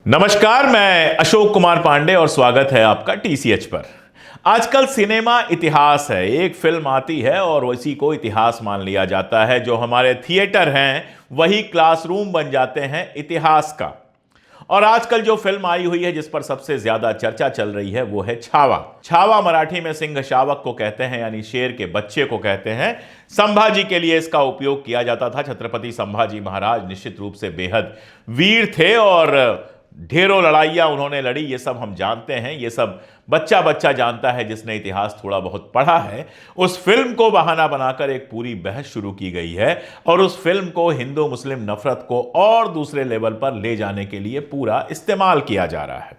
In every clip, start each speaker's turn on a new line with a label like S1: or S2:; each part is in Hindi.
S1: नमस्कार, मैं अशोक कुमार पांडे और स्वागत है आपका टीसीएच पर। आजकल सिनेमा इतिहास है। एक फिल्म आती है और उसी को इतिहास मान लिया जाता है। जो हमारे थिएटर हैं वही क्लासरूम बन जाते हैं इतिहास का। और आजकल जो फिल्म आई हुई है जिस पर सबसे ज्यादा चर्चा चल रही है वो है छावा। छावा मराठी में सिंह शावक को कहते हैं, यानी शेर के बच्चे को कहते हैं। संभाजी के लिए इसका उपयोग किया जाता था। छत्रपति संभाजी महाराज निश्चित रूप से बेहद वीर थे और ढेरों लड़ाइयां उन्होंने लड़ी। ये सब हम जानते हैं, ये सब बच्चा बच्चा जानता है जिसने इतिहास थोड़ा बहुत पढ़ा है। उस फिल्म को बहाना बनाकर एक पूरी बहस शुरू की गई है और उस फिल्म को हिंदू मुस्लिम नफरत को और दूसरे लेवल पर ले जाने के लिए पूरा इस्तेमाल किया जा रहा है।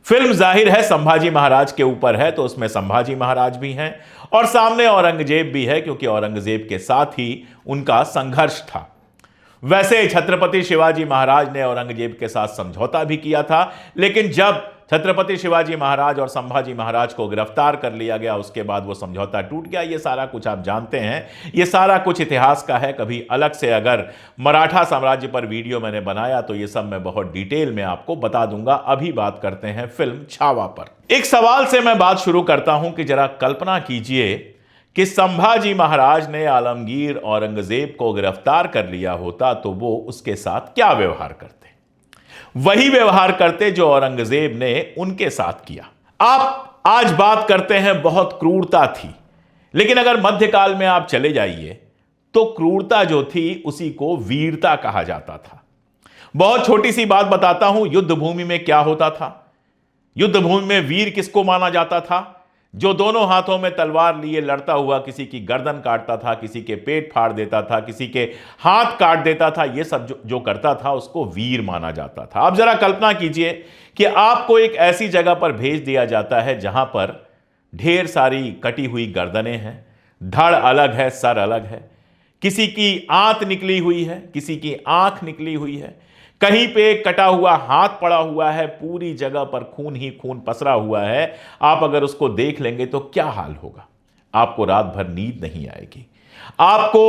S1: फिल्म जाहिर है संभाजी महाराज के ऊपर है, तो उसमें संभाजी महाराज भी हैं और सामने औरंगजेब भी है, क्योंकि औरंगजेब के साथ ही उनका संघर्ष था। वैसे छत्रपति शिवाजी महाराज ने औरंगजेब के साथ समझौता भी किया था, लेकिन जब छत्रपति शिवाजी महाराज और संभाजी महाराज को गिरफ्तार कर लिया गया उसके बाद वो समझौता टूट गया। ये सारा कुछ आप जानते हैं, ये सारा कुछ इतिहास का है। कभी अलग से अगर मराठा साम्राज्य पर वीडियो मैंने बनाया तो ये सब मैं बहुत डिटेल में आपको बता दूंगा। अभी बात करते हैं फिल्म छावा पर। एक सवाल से मैं बात शुरू करता हूं कि जरा कल्पना कीजिए कि संभाजी महाराज ने आलमगीर औरंगजेब को गिरफ्तार कर लिया होता तो वो उसके साथ क्या व्यवहार करते। वही व्यवहार करते जो औरंगजेब ने उनके साथ किया। आप आज बात करते हैं बहुत क्रूरता थी, लेकिन अगर मध्यकाल में आप चले जाइए तो क्रूरता जो थी उसी को वीरता कहा जाता था। बहुत छोटी सी बात बताता हूं, युद्ध भूमि में क्या होता था। युद्ध भूमि में वीर किसको माना जाता था? जो दोनों हाथों में तलवार लिए लड़ता हुआ किसी की गर्दन काटता था, किसी के पेट फाड़ देता था, किसी के हाथ काट देता था। यह सब जो करता था उसको वीर माना जाता था। अब जरा कल्पना कीजिए कि आपको एक ऐसी जगह पर भेज दिया जाता है जहां पर ढेर सारी कटी हुई गर्दनें हैं, धड़ अलग है, सर अलग है, किसी की आंत निकली हुई है, किसी की आंख निकली हुई है, कहीं पे कटा हुआ हाथ पड़ा हुआ है, पूरी जगह पर खून ही खून पसरा हुआ है। आप अगर उसको देख लेंगे तो क्या हाल होगा? आपको रात भर नींद नहीं आएगी, आपको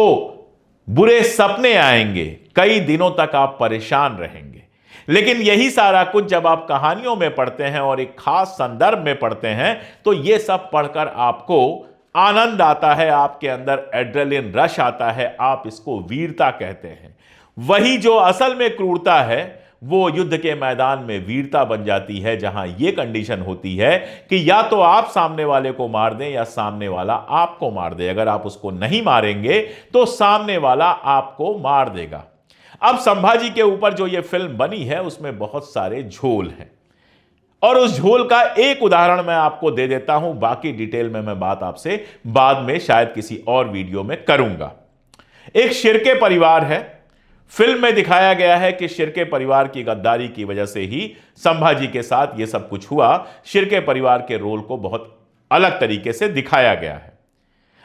S1: बुरे सपने आएंगे, कई दिनों तक आप परेशान रहेंगे। लेकिन यही सारा कुछ जब आप कहानियों में पढ़ते हैं और एक खास संदर्भ में पढ़ते हैं तो यह सब पढ़कर आपको आनंद आता है, आपके अंदर एड्रेनलिन रश आता है, आप इसको वीरता कहते हैं। वही जो असल में क्रूरता है वो युद्ध के मैदान में वीरता बन जाती है, जहां यह कंडीशन होती है कि या तो आप सामने वाले को मार दें या सामने वाला आपको मार दे। अगर आप उसको नहीं मारेंगे तो सामने वाला आपको मार देगा। अब संभाजी के ऊपर जो यह फिल्म बनी है उसमें बहुत सारे झोल हैं और उस झोल का एक उदाहरण मैं आपको दे देता हूं। बाकी डिटेल में मैं बात आपसे बाद में शायद किसी और वीडियो में करूंगा। एक शिर्के परिवार है। फिल्म में दिखाया गया है कि शिर्के परिवार की गद्दारी की वजह से ही संभाजी के साथ यह सब कुछ हुआ। शिर्के परिवार के रोल को बहुत अलग तरीके से दिखाया गया है।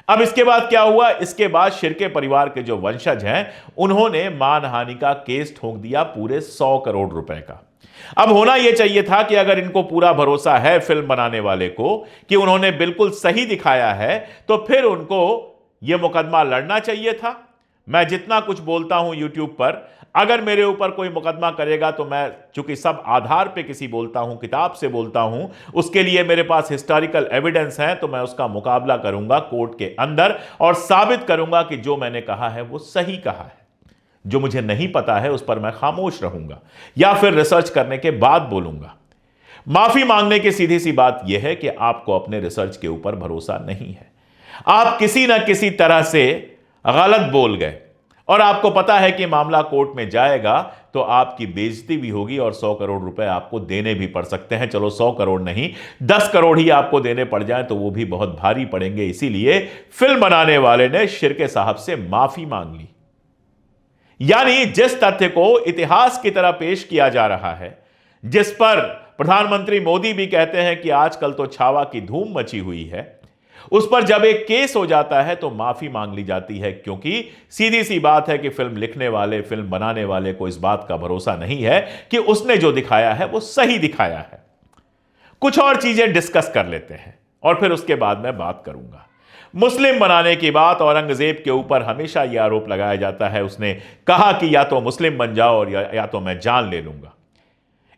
S1: अब इसके बाद क्या हुआ? इसके बाद शिर्के परिवार के जो वंशज हैं उन्होंने मानहानि का केस ठोक दिया पूरे 100 करोड़ रुपए का। अब होना यह चाहिए था कि अगर इनको पूरा भरोसा है फिल्म बनाने वाले को कि उन्होंने बिल्कुल सही दिखाया है तो फिर उनको यह मुकदमा लड़ना चाहिए था। मैं जितना कुछ बोलता हूं YouTube पर, अगर मेरे ऊपर कोई मुकदमा करेगा तो मैं चूंकि सब आधार पे किसी बोलता हूं, किताब से बोलता हूं, उसके लिए मेरे पास हिस्टोरिकल एविडेंस है, तो मैं उसका मुकाबला करूंगा कोर्ट के अंदर और साबित करूंगा कि जो मैंने कहा है वो सही कहा है। जो मुझे नहीं पता है उस पर मैं खामोश रहूंगा या फिर रिसर्च करने के बाद बोलूंगा। माफी मांगने की सीधी सी बात यह है कि आपको अपने रिसर्च के ऊपर भरोसा नहीं है। आप किसी ना किसी तरह से गलत बोल गए और आपको पता है कि मामला कोर्ट में जाएगा तो आपकी बेइज्जती भी होगी और 100 करोड़ रुपए आपको देने भी पड़ सकते हैं। चलो 100 करोड़ नहीं, 10 करोड़ ही आपको देने पड़ जाए तो वो भी बहुत भारी पड़ेंगे। इसीलिए फिल्म बनाने वाले ने शिर्के साहब से माफी मांग ली। यानी जिस तथ्य को इतिहास की तरह पेश किया जा रहा है, जिस पर प्रधानमंत्री मोदी भी कहते हैं कि आजकल तो छावा की धूम मची हुई है, उस पर जब एक केस हो जाता है तो माफी मांग ली जाती है। क्योंकि सीधी सी बात है कि फिल्म लिखने वाले, फिल्म बनाने वाले को इस बात का भरोसा नहीं है कि उसने जो दिखाया है वो सही दिखाया है। कुछ और चीजें डिस्कस कर लेते हैं और फिर उसके बाद मैं बात करूंगा। मुस्लिम बनाने की बात, औरंगजेब के ऊपर हमेशा यह आरोप लगाया जाता है, उसने कहा कि या तो मुस्लिम बन जाओ और या तो मैं जान ले लूंगा।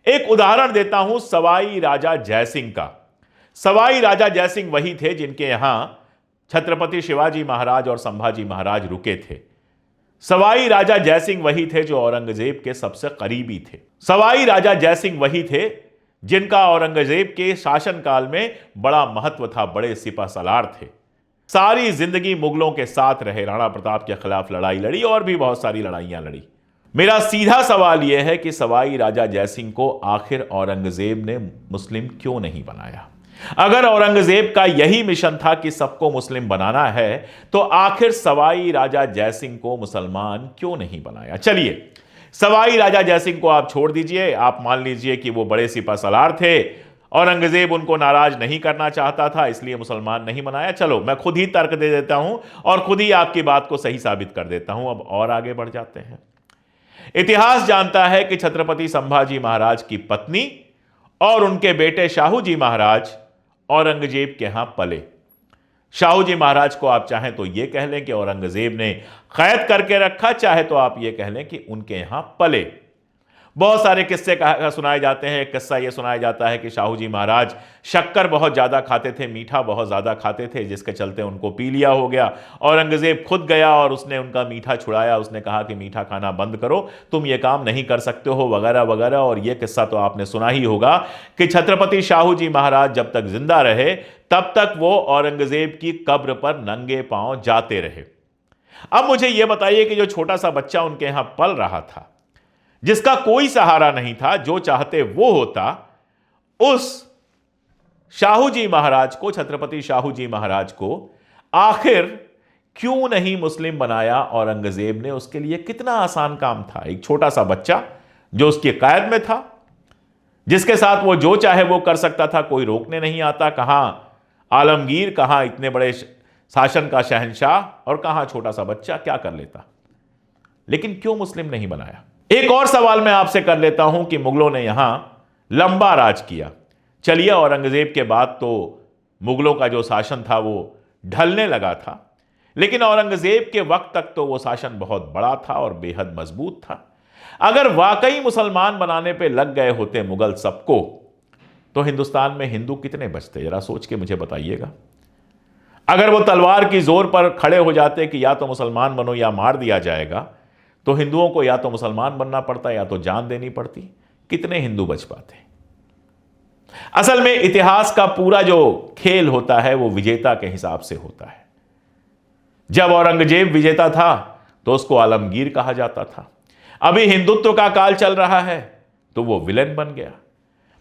S1: एक उदाहरण देता हूं सवाई राजा जयसिंह का। सवाई राजा जयसिंह वही थे जिनके यहां छत्रपति शिवाजी महाराज और संभाजी महाराज रुके थे। सवाई राजा जयसिंह वही थे जो औरंगजेब के सबसे करीबी थे। सवाई राजा जयसिंह वही थे जिनका औरंगजेब के शासनकाल में बड़ा महत्व था, बड़े सिपह सलार थे। सारी जिंदगी मुगलों के साथ रहे, राणा प्रताप के खिलाफ लड़ाई लड़ी और भी बहुत सारी लड़ाइयां लड़ी। मेरा सीधा सवाल यह है कि सवाई राजा जयसिंह को आखिर औरंगजेब ने मुस्लिम क्यों नहीं बनाया? अगर औरंगजेब का यही मिशन था कि सबको मुस्लिम बनाना है, तो आखिर सवाई राजा जयसिंह को मुसलमान क्यों नहीं बनाया? चलिए, सवाई राजा जयसिंह को आप छोड़ दीजिए, आप मान लीजिए कि वो बड़े सिपह सलार थे, औरंगजेब उनको नाराज नहीं करना चाहता था इसलिए मुसलमान नहीं बनाया। चलो, मैं खुद ही तर्क दे देता हूं और खुद ही आपकी बात को सही साबित कर देता हूं। अब और आगे बढ़ जाते हैं। इतिहास जानता है कि छत्रपति संभाजी महाराज की पत्नी और उनके बेटे शाहू जी महाराज औरंगजेब के यहां पले। शाहू जी महाराज को आप चाहें तो यह कह लें कि औरंगजेब ने कैद करके रखा, चाहे तो आप यह कह लें कि उनके यहां पले। बहुत सारे किस्से सुनाए जाते हैं। एक किस्सा यह सुनाया जाता है कि शाहू जी महाराज शक्कर बहुत ज़्यादा खाते थे, मीठा बहुत ज़्यादा खाते थे, जिसके चलते उनको पीलिया हो गया। औरंगजेब खुद गया और उसने उनका मीठा छुड़ाया। उसने कहा कि मीठा खाना बंद करो, तुम ये काम नहीं कर सकते हो, वगैरह वगैरह। और यह किस्सा तो आपने सुना ही होगा कि छत्रपति शाहू जी महाराज जब तक जिंदा रहे तब तक वो औरंगजेब की कब्र पर नंगे पांव जाते रहे। अब मुझे यह बताइए कि जो छोटा सा बच्चा उनके यहां पल रहा था, जिसका कोई सहारा नहीं था, जो चाहते वो होता, उस शाहू जी महाराज को, छत्रपति शाहू जी महाराज को आखिर क्यों नहीं मुस्लिम बनाया औरंगजेब ने? उसके लिए कितना आसान काम था। एक छोटा सा बच्चा जो उसकी कैद में था, जिसके साथ वो जो चाहे वो कर सकता था, कोई रोकने नहीं आता। कहां आलमगीर, कहां इतने बड़े शासन का शहंशाह, और कहां छोटा सा बच्चा, क्या कर लेता? लेकिन क्यों मुस्लिम नहीं बनाया? एक और सवाल मैं आपसे कर लेता हूं कि मुगलों ने यहां लंबा राज किया। चलिए, औरंगजेब के बाद तो मुगलों का जो शासन था वो ढलने लगा था, लेकिन औरंगजेब के वक्त तक तो वो शासन बहुत बड़ा था और बेहद मजबूत था। अगर वाकई मुसलमान बनाने पे लग गए होते मुगल सबको, तो हिंदुस्तान में हिंदू कितने बचते? जरा सोच के मुझे बताइएगा। अगर वो तलवार की जोर पर खड़े हो जाते कि या तो मुसलमान बनो या मार दिया जाएगा, तो हिंदुओं को या तो मुसलमान बनना पड़ता या तो जान देनी पड़ती। कितने हिंदू बच पाते? असल में इतिहास का पूरा जो खेल होता है वो विजेता के हिसाब से होता है। जब औरंगजेब विजेता था तो उसको आलमगीर कहा जाता था। अभी हिंदुत्व का काल चल रहा है तो वो विलेन बन गया।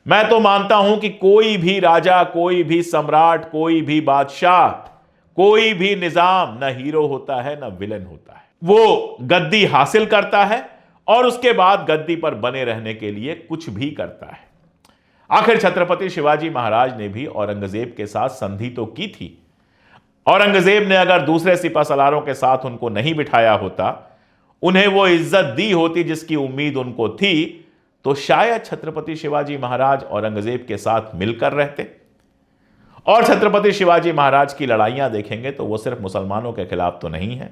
S1: मैं तो मानता हूं कि कोई भी राजा, कोई भी सम्राट, कोई भी बादशाह, कोई भी निजाम न हीरो होता है न विलेन होता है। वो गद्दी हासिल करता है और उसके बाद गद्दी पर बने रहने के लिए कुछ भी करता है। आखिर छत्रपति शिवाजी महाराज ने भी औरंगजेब के साथ संधि तो की थी। औरंगजेब ने अगर दूसरे सिपह सलारों के साथ उनको नहीं बिठाया होता, उन्हें वो इज्जत दी होती जिसकी उम्मीद उनको थी, तो शायद छत्रपति शिवाजी महाराज औरंगजेब के साथ मिलकर रहते। और छत्रपति शिवाजी महाराज की लड़ाइयां देखेंगे तो वो सिर्फ मुसलमानों के खिलाफ तो नहीं है,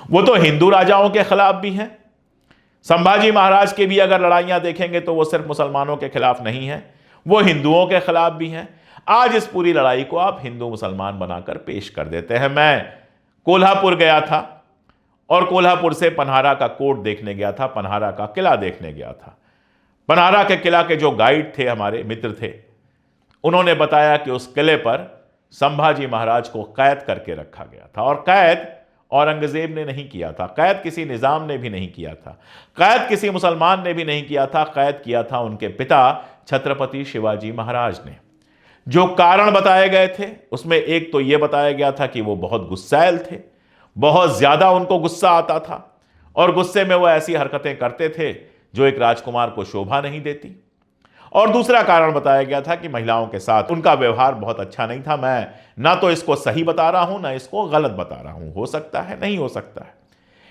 S1: वो तो हिंदू राजाओं के खिलाफ भी हैं। संभाजी महाराज की भी अगर लड़ाइयां देखेंगे तो वो सिर्फ मुसलमानों के खिलाफ नहीं है, वो हिंदुओं के खिलाफ भी हैं। आज इस पूरी लड़ाई को आप हिंदू मुसलमान बनाकर पेश कर देते हैं। मैं कोल्हापुर गया था और कोल्हापुर से पन्हारा का कोट देखने गया था, पन्हारा का किला देखने गया था। पन्हारा के किला के जो गाइड थे, हमारे मित्र थे, उन्होंने बताया कि उस किले पर संभाजी महाराज को कैद करके रखा गया था। और कैद औरंगजेब ने नहीं किया था, कैद किसी निजाम ने भी नहीं किया था, कैद किसी मुसलमान ने भी नहीं किया था, कैद किया था उनके पिता छत्रपति शिवाजी महाराज ने। जो कारण बताए गए थे उसमें एक तो यह बताया गया था कि वो बहुत गुस्सैल थे, बहुत ज्यादा उनको गुस्सा आता था और गुस्से में वो ऐसी हरकतें करते थे जो एक राजकुमार को शोभा नहीं देती। और दूसरा कारण बताया गया था कि महिलाओं के साथ उनका व्यवहार बहुत अच्छा नहीं था। मैं ना तो इसको सही बता रहा हूं ना इसको गलत बता रहा हूं, हो सकता है, नहीं हो सकता है।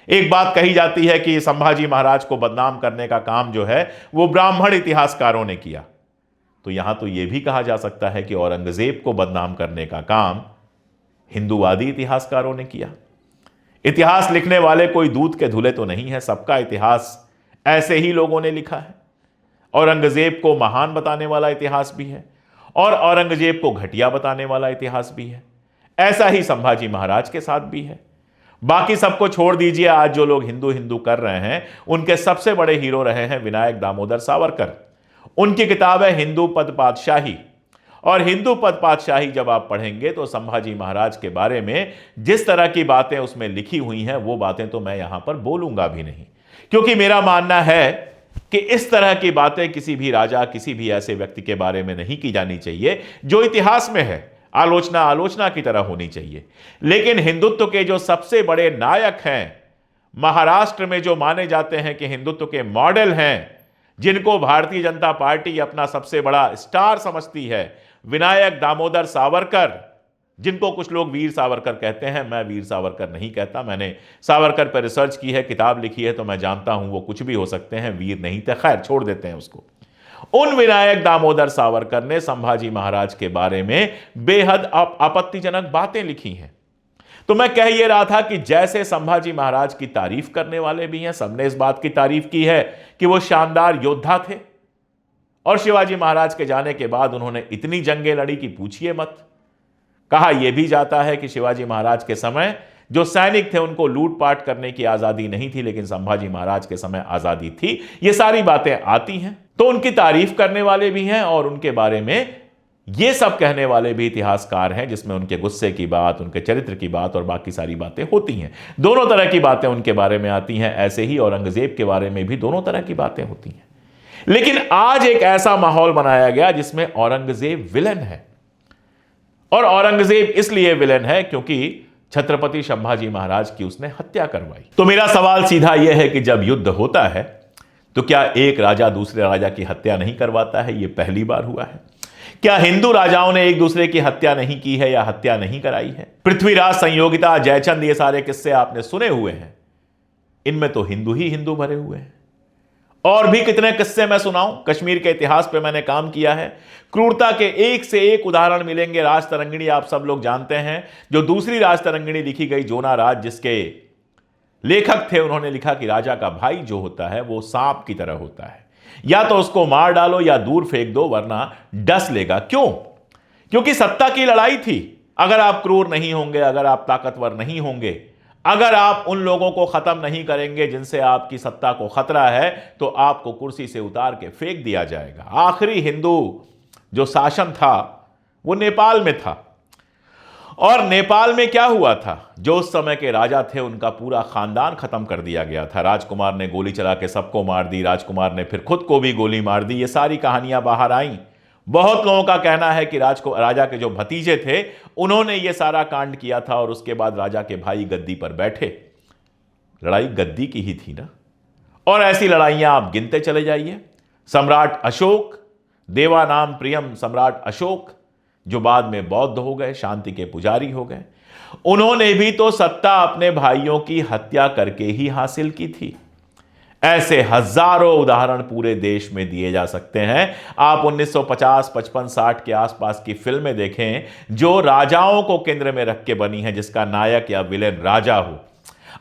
S1: एक बात कही जाती है कि संभाजी महाराज को बदनाम करने का काम जो है वो ब्राह्मण इतिहासकारों ने किया, तो यहां तो यह भी कहा जा सकता है कि औरंगजेब को बदनाम करने का काम हिंदूवादी इतिहासकारों ने किया। इतिहास लिखने वाले कोई दूध के धुले तो नहीं है, सबका इतिहास ऐसे ही लोगों ने लिखा है। औरंगजेब को महान बताने वाला इतिहास भी है और औरंगजेब को घटिया बताने वाला इतिहास भी है। ऐसा ही संभाजी महाराज के साथ भी है। बाकी सबको छोड़ दीजिए, आज जो लोग हिंदू हिंदू कर रहे हैं उनके सबसे बड़े हीरो रहे हैं विनायक दामोदर सावरकर। उनकी किताब है हिंदू पद पातशाही, और हिंदू पद पातशाही जब आप पढ़ेंगे तो संभाजी महाराज के बारे में जिस तरह की बातें उसमें लिखी हुई हैं वो बातें तो मैं यहां पर बोलूंगा भी नहीं, क्योंकि मेरा मानना है कि इस तरह की बातें किसी भी राजा, किसी भी ऐसे व्यक्ति के बारे में नहीं की जानी चाहिए जो इतिहास में है। आलोचना आलोचना की तरह होनी चाहिए। लेकिन हिंदुत्व के जो सबसे बड़े नायक हैं, महाराष्ट्र में जो माने जाते हैं कि हिंदुत्व के मॉडल हैं, जिनको भारतीय जनता पार्टी अपना सबसे बड़ा स्टार समझती है, विनायक दामोदर सावरकर, जिनको कुछ लोग वीर सावरकर कहते हैं, मैं वीर सावरकर नहीं कहता। मैंने सावरकर पर रिसर्च की है, किताब लिखी है, तो मैं जानता हूं वो कुछ भी हो सकते हैं, वीर नहीं थे। खैर, छोड़ देते हैं उसको। उन विनायक दामोदर सावरकर ने संभाजी महाराज के बारे में बेहद आपत्तिजनक बातें लिखी हैं। तो मैं कह यह रहा था कि जैसे संभाजी महाराज की तारीफ करने वाले भी हैं, सबने इस बात की तारीफ की है कि वो शानदार योद्धा थे, और शिवाजी महाराज के जाने के बाद उन्होंने इतनी जंगें लड़ी कि पूछिए मत। कहा यह भी जाता है कि शिवाजी महाराज के समय जो सैनिक थे उनको लूटपाट करने की आजादी नहीं थी, लेकिन संभाजी महाराज के समय आजादी थी। ये सारी बातें आती हैं, तो उनकी तारीफ करने वाले भी हैं और उनके बारे में ये सब कहने वाले भी इतिहासकार हैं, जिसमें उनके गुस्से की बात, उनके चरित्र की बात और बाकी सारी बातें होती हैं। दोनों तरह की बातें उनके बारे में आती हैं। ऐसे ही औरंगजेब के बारे में भी दोनों तरह की बातें होती हैं। लेकिन आज एक ऐसा माहौल बनाया गया जिसमें औरंगजेब विलेन है, और औरंगजेब इसलिए विलेन है क्योंकि छत्रपति संभाजी महाराज की उसने हत्या करवाई। तो मेरा सवाल सीधा यह है कि जब युद्ध होता है तो क्या एक राजा दूसरे राजा की हत्या नहीं करवाता है? यह पहली बार हुआ है। क्या हिंदू राजाओं ने एक दूसरे की हत्या नहीं की है या हत्या नहीं कराई है? पृथ्वीराज, संयोगिता, जयचंद, ये सारे किस्से आपने सुने हुए हैं। इनमें तो हिंदू ही हिंदू भरे हुए हैं। और भी कितने किस्से मैं सुनाऊं? कश्मीर के इतिहास पे मैंने काम किया है। क्रूरता के एक से एक उदाहरण मिलेंगे। राज तरंगिणी आप सब लोग जानते हैं। जो दूसरी राज तरंगिणी लिखी गई, जोना राज, जिसके लेखक थे, उन्होंने लिखा कि राजा का भाई जो होता है वो सांप की तरह होता है, या तो उसको मार डालो या दूर फेंक दो, वरना डस लेगा। क्यों? क्योंकि सत्ता की लड़ाई थी। अगर आप क्रूर नहीं होंगे, अगर आप ताकतवर नहीं होंगे, अगर आप उन लोगों को खत्म नहीं करेंगे जिनसे आपकी सत्ता को खतरा है, तो आपको कुर्सी से उतार के फेंक दिया जाएगा। आखिरी हिंदू जो शासन था वो नेपाल में था, और नेपाल में क्या हुआ था? जो उस समय के राजा थे उनका पूरा खानदान खत्म कर दिया गया था। राजकुमार ने गोली चला के सबको मार दी, राजकुमार ने फिर खुद को भी गोली मार दी। ये सारी कहानियां बाहर आई। बहुत लोगों का कहना है कि राजा के जो भतीजे थे उन्होंने ये सारा कांड किया था, और उसके बाद राजा के भाई गद्दी पर बैठे। लड़ाई गद्दी की ही थी ना। और ऐसी लड़ाइयां आप गिनते चले जाइए। सम्राट अशोक, देवानाम प्रियम सम्राट अशोक, जो बाद में बौद्ध हो गए, शांति के पुजारी हो गए, उन्होंने भी तो सत्ता अपने भाइयों की हत्या करके ही हासिल की थी। ऐसे हजारों उदाहरण पूरे देश में दिए जा सकते हैं। आप 1950, 55, 60 के आसपास की फिल्में देखें जो राजाओं को केंद्र में रख के बनी है, जिसका नायक या विलेन राजा हो।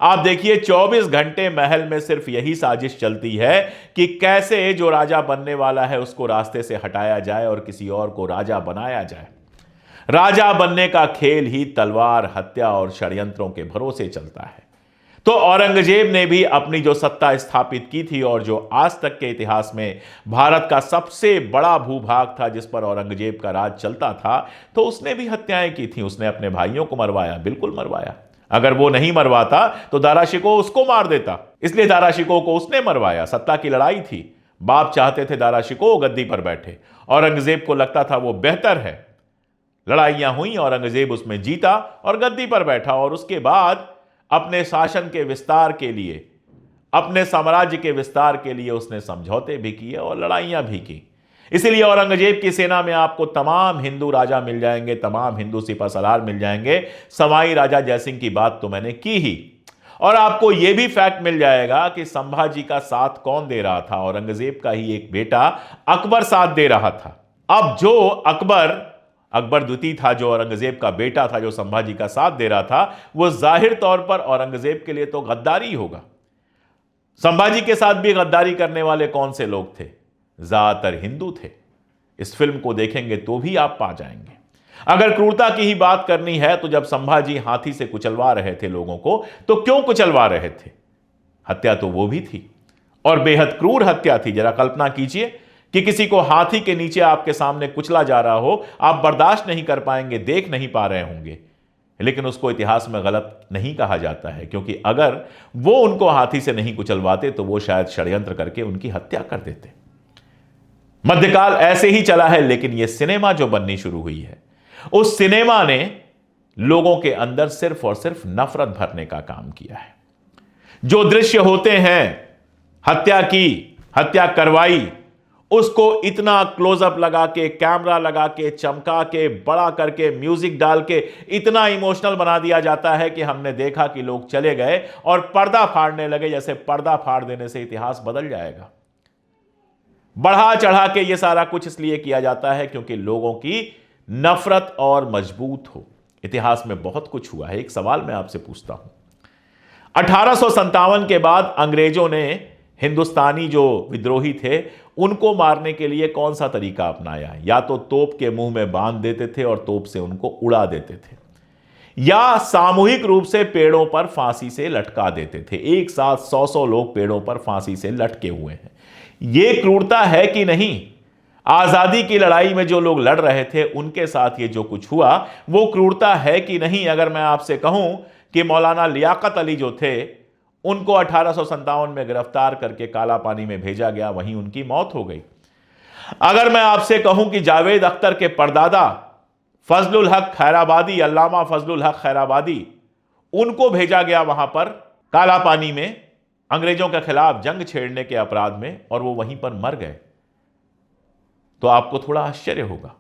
S1: आप देखिए 24 घंटे महल में सिर्फ यही साजिश चलती है कि कैसे जो राजा बनने वाला है उसको रास्ते से हटाया जाए और किसी और को राजा बनाया जाए। राजा बनने का खेल ही तलवार, हत्या और षड्यंत्रों के भरोसे चलता है। तो औरंगजेब ने भी अपनी जो सत्ता स्थापित की थी, और जो आज तक के इतिहास में भारत का सबसे बड़ा भूभाग था जिस पर औरंगजेब का राज चलता था, तो उसने भी हत्याएं की थी। उसने अपने भाइयों को मरवाया, बिल्कुल मरवाया। अगर वो नहीं मरवाता तो दारा शिकोह उसको मार देता, इसलिए दारा शिकोह को उसने मरवाया। सत्ता की लड़ाई थी। बाप चाहते थे दारा शिकोह गद्दी पर बैठे, औरंगजेब को लगता था वो बेहतर है। लड़ाइयां हुई, औरंगजेब उसमें जीता और गद्दी पर बैठा, और उसके बाद अपने शासन के विस्तार के लिए, अपने साम्राज्य के विस्तार के लिए उसने समझौते भी किए और लड़ाइयां भी की। इसीलिए औरंगजेब की सेना में आपको तमाम हिंदू राजा मिल जाएंगे, तमाम हिंदू सिपह सलार मिल जाएंगे। सवाई राजा जयसिंह की बात तो मैंने की ही। और आपको यह भी फैक्ट मिल जाएगा कि संभाजी का साथ कौन दे रहा था? औरंगजेब का ही एक बेटा अकबर साथ दे रहा था। अब जो अकबर द्वितीय था, जो औरंगजेब का बेटा था, जो संभाजी का साथ दे रहा था, वो जाहिर तौर पर औरंगजेब के लिए तो गद्दारी होगा। संभाजी के साथ भी गद्दारी करने वाले कौन से लोग थे? ज्यादातर हिंदू थे। इस फिल्म को देखेंगे तो भी आप पा जाएंगे। अगर क्रूरता की ही बात करनी है तो जब संभाजी हाथी से कुचलवा रहे थे लोगों को, तो क्यों कुचलवा रहे थे? हत्या तो वो भी थी, और बेहद क्रूर हत्या थी। जरा कल्पना कीजिए कि किसी को हाथी के नीचे आपके सामने कुचला जा रहा हो, आप बर्दाश्त नहीं कर पाएंगे, देख नहीं पा रहे होंगे, लेकिन उसको इतिहास में गलत नहीं कहा जाता है, क्योंकि अगर वो उनको हाथी से नहीं कुचलवाते तो वो शायद षड्यंत्र करके उनकी हत्या कर देते। मध्यकाल ऐसे ही चला है, लेकिन यह सिनेमा जो बननी शुरू हुई है, उस सिनेमा ने लोगों के अंदर सिर्फ और सिर्फ नफरत भरने का काम किया है। जो दृश्य होते हैं, हत्या की, हत्या करवाई, उसको इतना क्लोजअप लगा के, कैमरा लगा के, चमका के, बड़ा करके, म्यूजिक डाल के इतना इमोशनल बना दिया जाता है कि हमने देखा कि लोग चले गए और पर्दा फाड़ने लगे, जैसे पर्दा फाड़ देने से इतिहास बदल जाएगा। बढ़ा चढ़ा के यह सारा कुछ इसलिए किया जाता है क्योंकि लोगों की नफरत और मजबूत हो। इतिहास में बहुत कुछ हुआ है। एक सवाल मैं आपसे पूछता हूं, 1857 के बाद अंग्रेजों ने हिंदुस्तानी जो विद्रोही थे उनको मारने के लिए कौन सा तरीका अपनाया? या तो तोप के मुंह में बांध देते थे और तोप से उनको उड़ा देते थे, या सामूहिक रूप से पेड़ों पर फांसी से लटका देते थे। एक साथ 100-100 लोग पेड़ों पर फांसी से लटके हुए हैं। यह क्रूरता है कि नहीं? आजादी की लड़ाई में जो लोग लड़ रहे थे उनके साथ ये जो कुछ हुआ वो क्रूरता है कि नहीं? अगर मैं आपसे कहूं कि मौलाना लियाकत अली जो थे उनको 1857 में गिरफ्तार करके काला पानी में भेजा गया, वहीं उनकी मौत हो गई। अगर मैं आपसे कहूं कि जावेद अख्तर के परदादा फजलुल हक खैराबादी, अल्लामा फजलुल हक खैराबादी, उनको भेजा गया वहां पर काला पानी में अंग्रेजों के खिलाफ जंग छेड़ने के अपराध में, और वो वहीं पर मर गए, तो आपको थोड़ा आश्चर्य होगा।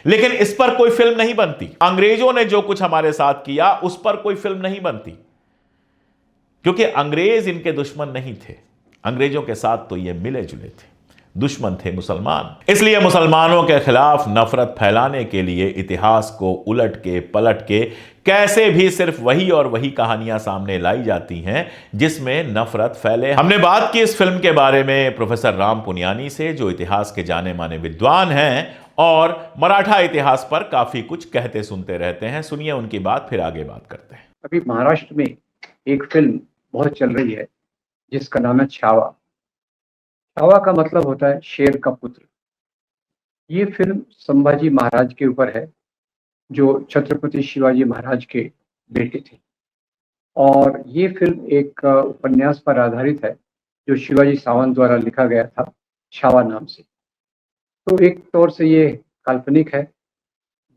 S1: लेकिन इस पर कोई फिल्म नहीं बनती। अंग्रेजों ने जो कुछ हमारे साथ किया उस पर कोई फिल्म नहीं बनती, क्योंकि अंग्रेज इनके दुश्मन नहीं थे। अंग्रेजों के साथ तो ये मिले जुले थे, दुश्मन थे मुसलमान। इसलिए मुसलमानों के खिलाफ नफरत फैलाने के लिए इतिहास को उलट के पलट के कैसे भी सिर्फ वही और वही कहानियां सामने लाई जाती हैं जिसमें नफरत फैले। हमने बात की इस फिल्म के बारे में प्रोफेसर राम पुनियानी से, जो इतिहास के जाने माने विद्वान हैं और मराठा इतिहास पर काफी कुछ कहते सुनते रहते हैं। सुनिए उनकी बात, फिर आगे बात करते हैं।
S2: अभी महाराष्ट्र में एक फिल्म बहुत चल रही है जिसका नाम है छावा। छावा का मतलब होता है शेर का पुत्र। ये फिल्म संभाजी महाराज के ऊपर है, जो छत्रपति शिवाजी महाराज के बेटे थे। और ये फिल्म एक उपन्यास पर आधारित है जो शिवाजी सावंत द्वारा लिखा गया था, छावा नाम से। तो एक तौर से ये काल्पनिक है,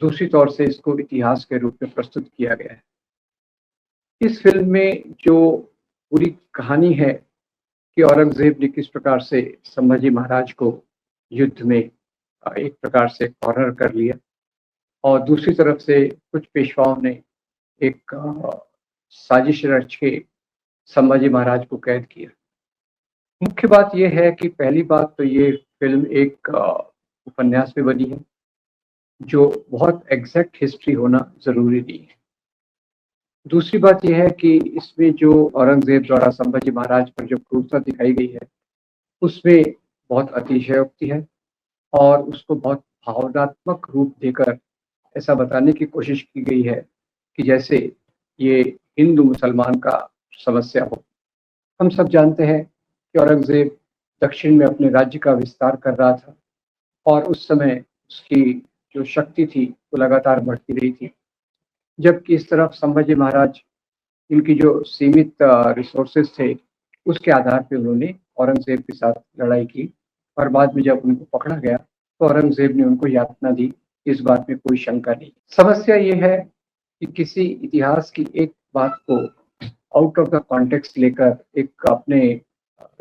S2: दूसरी तौर से इसको इतिहास के रूप में प्रस्तुत किया गया है। इस फिल्म में जो पूरी कहानी है कि औरंगजेब ने किस प्रकार से संभाजी महाराज को युद्ध में एक प्रकार से कॉर्नर कर लिया, और दूसरी तरफ से कुछ पेशवाओं ने एक साजिश रच के संभाजी महाराज को कैद किया। मुख्य बात यह है कि पहली बात तो ये फिल्म एक उपन्यास में बनी है, जो बहुत एग्जैक्ट हिस्ट्री होना जरूरी नहीं है। दूसरी बात यह है कि इसमें जो औरंगजेब द्वारा संभाजी महाराज पर जो क्रूरता दिखाई गई है उसमें बहुत अतिशयोक्ति है, और उसको बहुत भावनात्मक रूप देकर ऐसा बताने की कोशिश की गई है कि जैसे ये हिंदू मुसलमान का समस्या हो। हम सब जानते हैं कि औरंगजेब दक्षिण में अपने राज्य का विस्तार कर रहा था, और उस समय उसकी जो शक्ति थी वो लगातार बढ़ती रही थी, जबकि इस तरफ संभाजी महाराज इनकी जो सीमित रिसोर्सेज थे उसके आधार पर उन्होंने औरंगजेब के साथ लड़ाई की, और बाद में जब उनको पकड़ा गया तो औरंगजेब ने उनको यातना दी, इस बात में कोई शंका नहीं। समस्या ये है कि किसी इतिहास की एक बात को आउट ऑफ द कॉन्टेक्स्ट लेकर एक अपने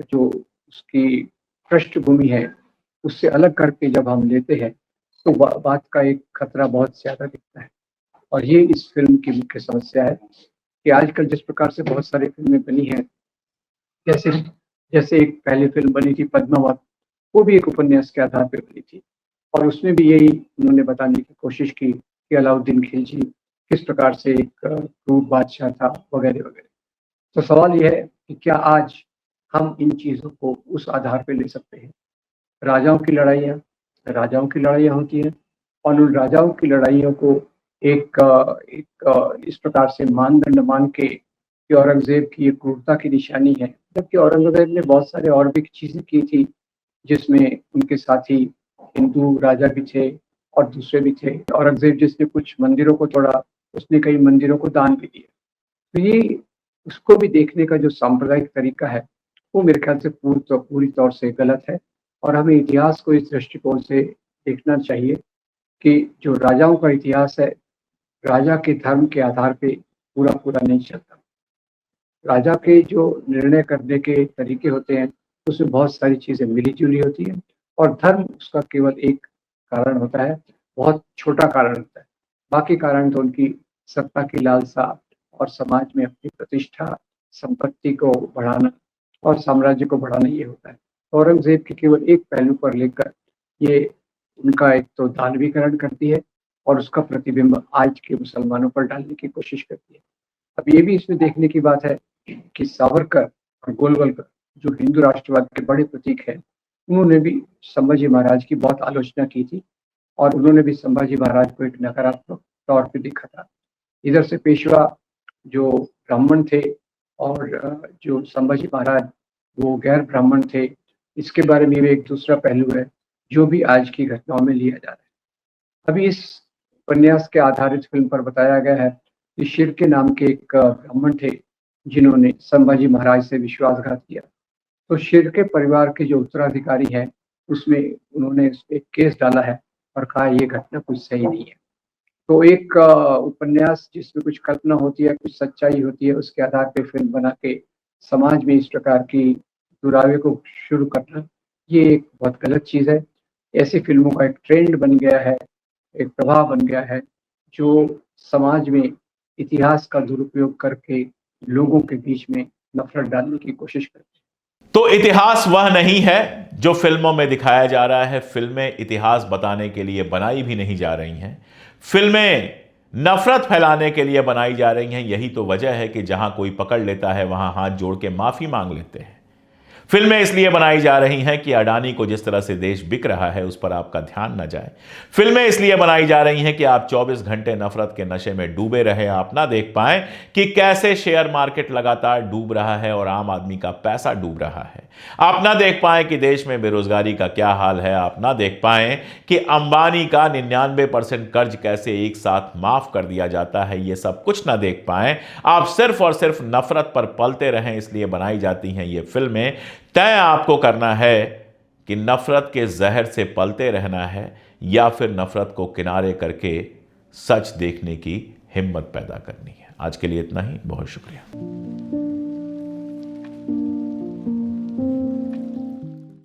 S2: जो उसकी पृष्ठभूमि है उससे अलग करके जब हम लेते हैं तो बात का एक खतरा बहुत ज्यादा दिखता है। और ये इस फिल्म की मुख्य समस्या है कि आजकल जिस प्रकार से बहुत सारी फिल्में बनी हैं, जैसे जैसे एक पहली फिल्म बनी थी पद्मावत, वो भी एक उपन्यास के आधार पर बनी थी, और उसमें भी यही उन्होंने बताने की कोशिश की कि अलाउद्दीन खिलजी किस प्रकार से एक क्रूर बादशाह था वगैरह वगैरह। तो सवाल यह है कि क्या आज हम इन चीज़ों को उस आधार पर ले सकते हैं? राजाओं की लड़ाइयाँ होती हैं और उन राजाओं की लड़ाइयों को इस प्रकार से मानदंड मान के कि औरंगजेब की ये क्रूरता की निशानी है, जबकि औरंगजेब ने बहुत सारे और भी चीजें की थी जिसमें उनके साथी हिंदू राजा भी थे और दूसरे भी थे। औरंगजेब जिसने कुछ मंदिरों को तोड़ा, उसने कई मंदिरों को दान भी दिया। तो ये उसको भी देखने का जो सांप्रदायिक तरीका है, वो मेरे ख्याल से पूरी तौर से गलत है और हमें इतिहास को इस दृष्टिकोण से देखना चाहिए कि जो राजाओं का इतिहास है, राजा के धर्म के आधार पे पूरा नहीं चलता। राजा के जो निर्णय करने के तरीके होते हैं, उसमें बहुत सारी चीजें मिली-जुली होती हैं और धर्म उसका केवल एक कारण होता है, बहुत छोटा कारण होता है। बाकी कारण तो उनकी सत्ता की लालसा और समाज में अपनी प्रतिष्ठा, संपत्ति को बढ़ाना और साम्राज्य को बढ़ाना ये होता है। औरंगज़ेब के केवल एक पहलू पर लेकर ये उनका एक तो दानवीकरण करती है और उसका प्रतिबिंब आज के मुसलमानों पर डालने की कोशिश करती है। अब ये भी इसमें देखने की बात है कि सावरकर और गोलवलकर जो हिंदू राष्ट्रवाद के बड़े प्रतीक हैं, उन्होंने भी संभाजी महाराज की बहुत आलोचना की थी और उन्होंने भी संभाजी महाराज को एक नकारात्मक तौर पे देखा था। इधर से पेशवा जो ब्राह्मण थे और जो संभाजी महाराज वो गैर ब्राह्मण थे, इसके बारे में भी एक दूसरा पहलू है जो भी आज की घटनाओं में लिया जा रहा है। अभी इस उपन्यास के आधारित फिल्म पर बताया गया है कि शिर्के नाम के एक ब्राह्मण थे जिन्होंने संभाजी महाराज से विश्वासघात किया। तो शिर्के परिवार के जो उत्तराधिकारी हैं, उसमें उन्होंने उस पे एक केस डाला है और कहा ये घटना कुछ सही नहीं है। तो एक उपन्यास जिसमें कुछ कल्पना होती है, कुछ सच्चाई होती है, उसके आधार पे फिल्म बना के समाज में इस प्रकार की दुरावे को शुरू करना, ये एक बहुत गलत चीज़ है। ऐसी फिल्मों का एक ट्रेंड बन गया है, एक प्रभाव बन गया है, जो समाज में इतिहास का दुरुपयोग करके लोगों के बीच में नफरत डालने की कोशिश करते हैं।
S1: तो इतिहास वह नहीं है जो फिल्मों में दिखाया जा रहा है। फिल्में इतिहास बताने के लिए बनाई भी नहीं जा रही हैं, फिल्में नफरत फैलाने के लिए बनाई जा रही हैं। यही तो वजह है कि जहां कोई पकड़ लेता है वहां हाथ जोड़ के माफी मांग लेते हैं। फिल्में इसलिए बनाई जा रही हैं कि अडानी को जिस तरह से देश बिक रहा है उस पर आपका ध्यान न जाए। फिल्में इसलिए बनाई जा रही हैं कि आप 24 घंटे नफरत के नशे में डूबे रहे, आप ना देख पाएं कि कैसे शेयर मार्केट लगातार डूब रहा है और आम आदमी का पैसा डूब रहा है। आप ना देख पाएं कि देश में बेरोजगारी का क्या हाल है। आप ना देख पाएं कि अंबानी का 99% कर्ज कैसे एक साथ माफ कर दिया जाता है। ये सब कुछ ना देख पाएं। आप सिर्फ और सिर्फ नफरत पर पलते रहें, इसलिए बनाई जाती हैं ये फिल्में। तय आपको करना है कि नफरत के जहर से पलते रहना है या फिर नफरत को किनारे करके सच देखने की हिम्मत पैदा करनी है। आज के लिए इतना ही, बहुत शुक्रिया।